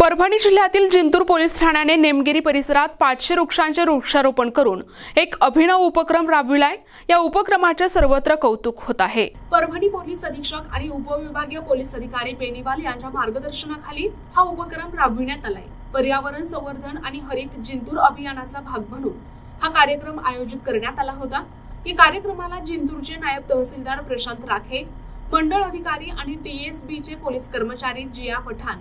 परभणी जिल्ह्यातील जिंतूर पोलीस ठाण्याने नेमगिरी परिसरात 500 वृक्षांचे वृक्षारोपण करून एक अभिनव उपक्रम राबविलाय। या उपक्रमाचे सर्वत्र कौतुक होत आहे। परभणी पोलीस अधीक्षक आणि उपविभागीय पोलीस अधिकारी बेनीवाल यांच्या मार्गदर्शनाखाली हा उपक्रम राबविण्यात आलाय। पर्यावरण संवर्धन आणि हरित जिंतूर अभियानाचा भाग म्हणून हा कार्यक्रम आयोजित करण्यात आला होता। या कार्यक्रमाला जिंतूरचे नायब तहसीलदार प्रशांत राखे, मंडळ अधिकारी आणि टीएसबीचे पोलीस कर्मचारी जिया पठाण,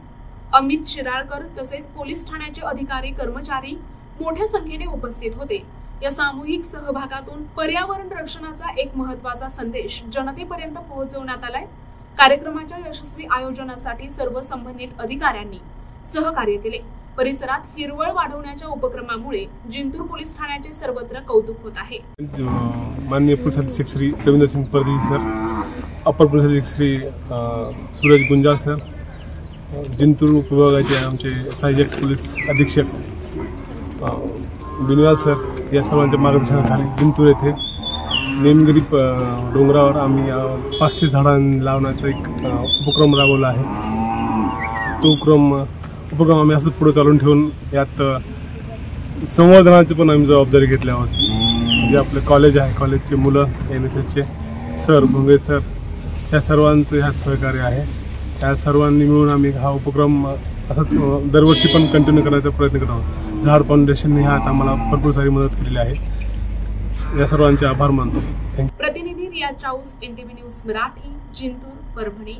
अमित शिराळकर तसेच पोलीस ठाण्याचे अधिकारी कर्मचारी मोठ्या संख्येने उपस्थित होते। या सामूहिक सहभागातून पर्यावरण रक्षणाचा एक महत्त्वाचा संदेश जनतेपर्यंत पोहोचवण्यात आलाय। कार्यक्रमाच्या यशस्वी आयोजनासाठी सर्व संबंधित अधिकाऱ्यांनी सहकार्य केले। परिसरात हिरवळ वाढवण्याच्या उपक्रमामुळे जिंतूर पोलीस ठाण्याचे सर्वत्र कौतुक होत आहे। माननीय पोलीस अधीक्षक श्री रविंद्र सिंह परदेशी सर, अपर पोलीस अधीक्षक श्री सूरज गुंजाळ सर, जिंतूर विभागाचे आमचे सहाय्यक पोलीस अधीक्षक बेनीवाल सर या सर्वांच्या मार्गदर्शनाखाली जिंतूर येथे नेमगिरी डोंगरावर आम्ही 500 झाडं लावण्याचा एक उपक्रम राबवला आहे। तो उपक्रम आम्ही असं पुढे चालून ठेवून यात संवर्धनाची पण आम्ही जबाबदारी घेतली आहोत। जे आपले कॉलेज आहे, कॉलेजचे मुलं, NSSचे सर, भोंगे सर, या सर्वांचं ह्यात सहकार्य आहे। त्या सर्वांनी मिळून आम्ही हा उपक्रम असंच दरवर्षी पण कंटिन्यू करायचा प्रयत्न करत आहोत। झाड फाउंडेशनने ह्यात आम्हाला भरपूर सारी मदत केलेली आहे। या सर्वांचे आभार मानतो। प्रतिनिधी रिया चाऊस, NTV न्यूज मराठी, जिंतूर, परभणी।